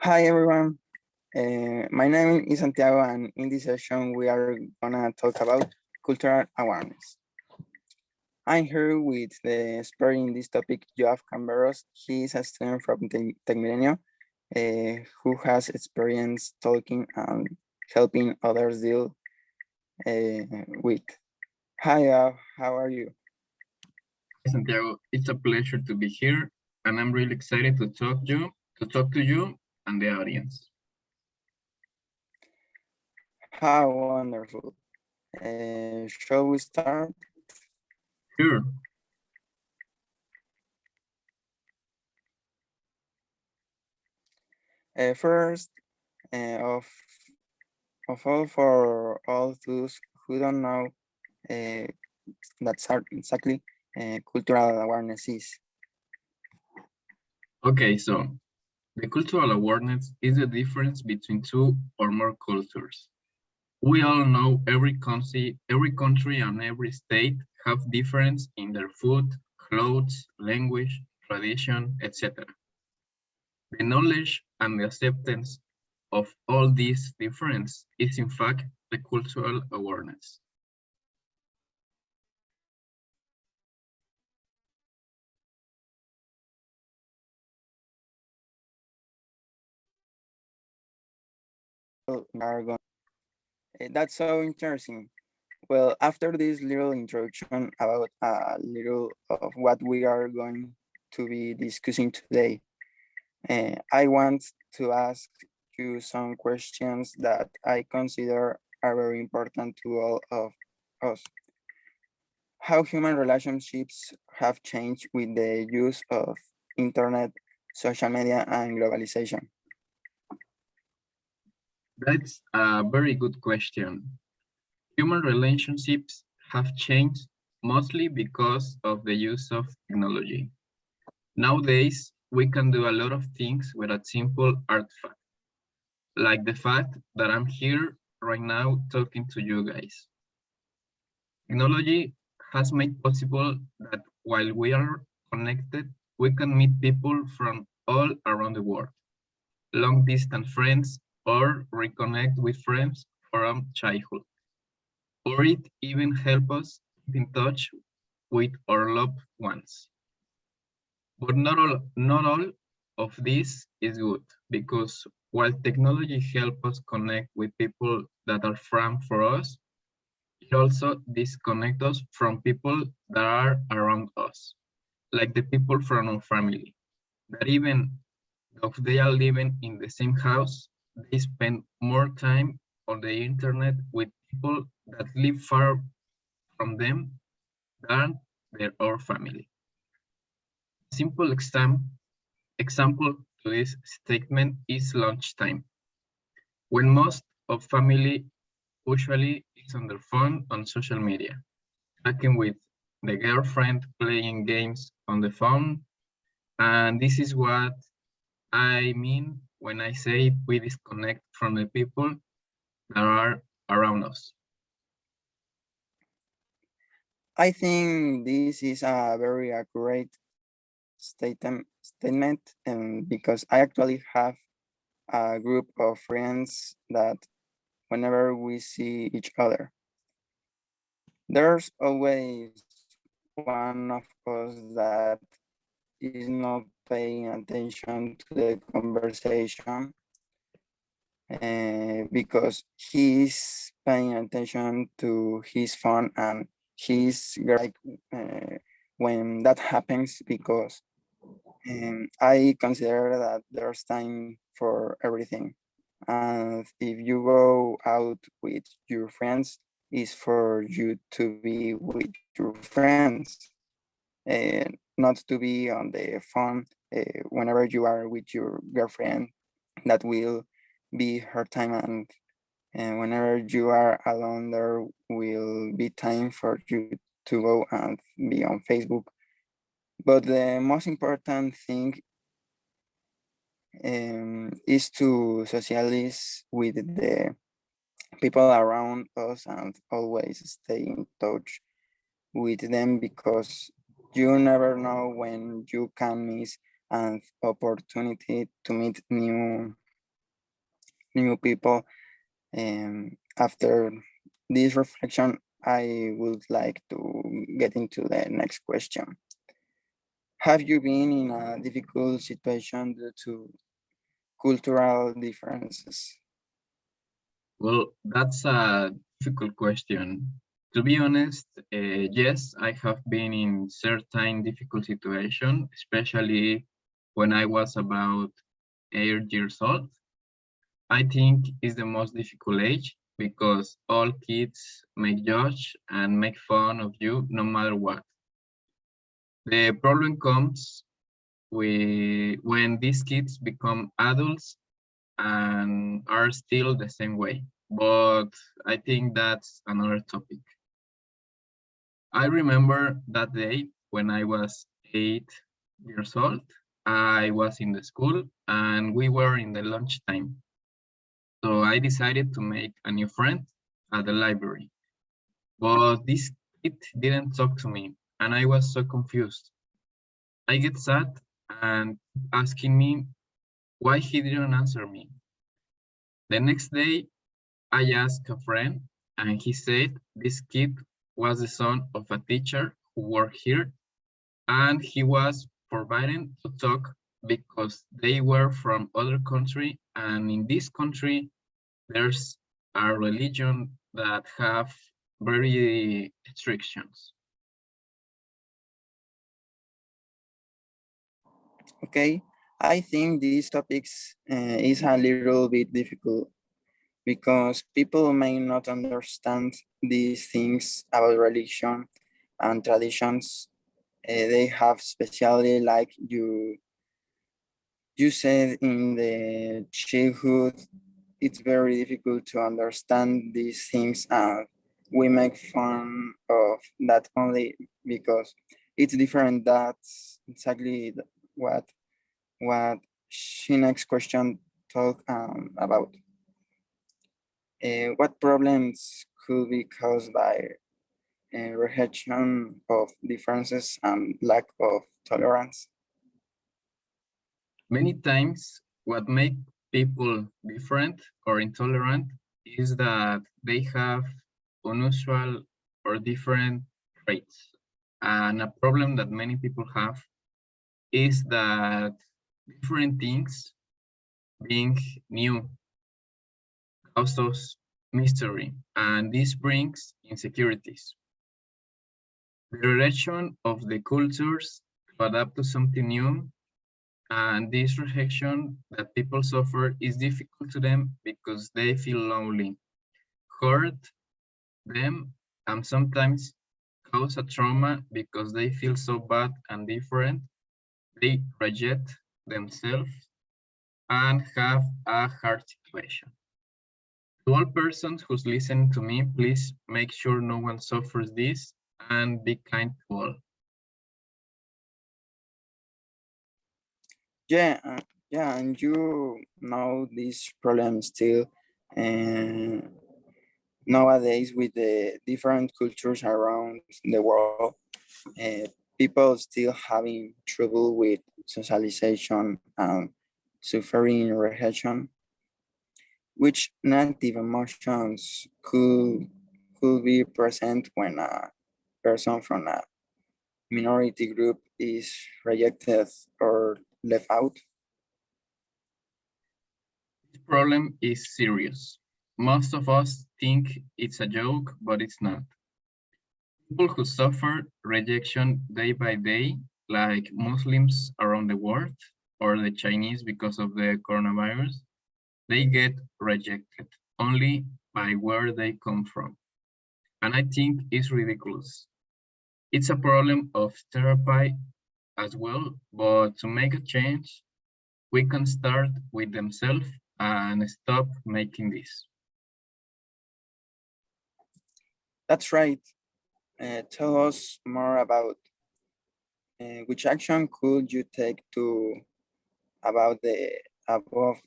Hi everyone, my name is Santiago and in this session we are gonna talk about cultural awareness. I'm here with the expert in this topic, Joab Camberos. He is a student from Tecmilenio who has experience talking and helping others deal with. Hi, how are you? Hi, Santiago, it's a pleasure to be here, and I'm really excited to talk to you and the audience. How wonderful. Shall we start? Sure. First, of all, for all those who don't know that's exactly cultural awareness is. Okay, so the cultural awareness is the difference between two or more cultures. We all know every country and every state have difference in their food, clothes, language, tradition, etc. The knowledge and the acceptance of all these differences is in fact the cultural awareness. That's so interesting. Well, after this little introduction about a little of what we are going to be discussing today, I want to ask you some questions that I consider are very important to all of us. How human relationships have changed with the use of internet, social media, and globalization. That's a very good question. Human relationships have changed mostly because of the use of technology. Nowadays, we can do a lot of things with a simple artifact, like the fact that I'm here right now talking to you guys. Technology has made possible that while we are connected, we can meet people from all around the world, long distance friends, or reconnect with friends from childhood. Or it even help us keep in touch with our loved ones. But not all of this is good, because while technology helps us connect with people that are from for us, it also disconnects us from people that are around us, like the people from our family, that even if they are living in the same house, they spend more time on the internet with people that live far from them than their own family. Simple example to this statement is lunchtime, when most of family usually is on their phone on social media, talking with the girlfriend, playing games on the phone. And this is what I mean when I say we disconnect from the people that are around us. I think this is a very accurate statement because I actually have a group of friends that whenever we see each other, there's always one of us that is not paying attention to the conversation because he's paying attention to his phone and he's like when that happens because I consider that there's time for everything. And if you go out with your friends, is for you to be with your friends, not to be on the phone whenever you are with your girlfriend. That will be her time, and whenever you are alone, there will be time for you to go and be on Facebook. But the most important thing is to socialize with the people around us and always stay in touch with them because you never know when you can miss and opportunity to meet new people. After this reflection, I would like to get into the next question. Have you been in a difficult situation due to cultural differences? Well, that's a difficult question. To be honest, yes, I have been in certain difficult situation, especially when I was about 8 years old. I think is the most difficult age because all kids make judge and make fun of you no matter what. The problem comes when these kids become adults and are still the same way. But I think that's another topic. I remember that day when I was 8 years old. I was in the school and we were in the lunchtime. So I decided to make a new friend at the library. But this kid didn't talk to me and I was so confused. I get sad and asking me why he didn't answer me. The next day, I asked a friend and he said this kid was the son of a teacher who worked here and he was forbidden to talk because they were from other country and in this country there's a religion that have very restrictions. Okay, I think these topics is a little bit difficult because people may not understand these things about religion and traditions they have, especially like you said in the childhood. It's very difficult to understand these things, and we make fun of that only because it's different. That's exactly what she next question talk about. What problems could be caused by rejection of differences and lack of tolerance? Many times what make people different or intolerant is that they have unusual or different traits. And a problem that many people have is that different things being new causes mystery, and this brings insecurities. The rejection of the cultures to adapt to something new, and this rejection that people suffer is difficult to them because they feel lonely, hurt them, and sometimes cause a trauma because they feel so bad and different. They reject themselves and have a hard situation. To all persons who's listening to me, please make sure no one suffers this and be kind to all. Yeah, yeah, and you know this problem still, and nowadays with the different cultures around the world, uh, people still having trouble with socialization and suffering rejection, which negative emotions could be present when a person from a minority group is rejected or left out. This problem is serious. Most of us think it's a joke, but it's not. People who suffer rejection day by day, like Muslims around the world or the Chinese because of the coronavirus, they get rejected only by where they come from. And I think it's ridiculous. It's a problem of therapy as well, but to make a change, we can start with themselves and stop making this. That's right. Tell us more about which action could you take to about the above,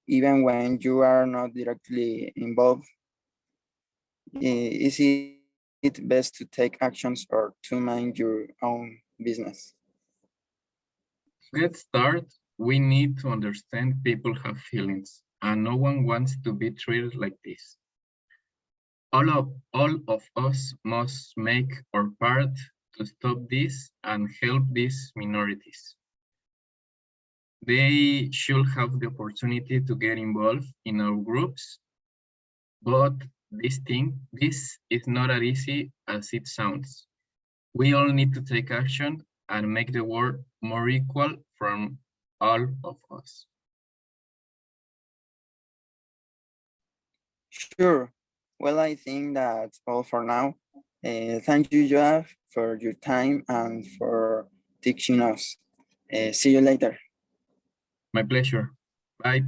even when you are not directly involved. Is it best to take actions or to mind your own business? To get started, we need to understand people have feelings, and no one wants to be treated like this. All of us must make our part to stop this and help these minorities. They should have the opportunity to get involved in our groups, but this is not as easy as it sounds. We all need to take action and make the world more equal from all of us. Sure. Well, I think that's all for now. Thank you, Joab, for your time and for teaching us. See you later. My pleasure. Bye.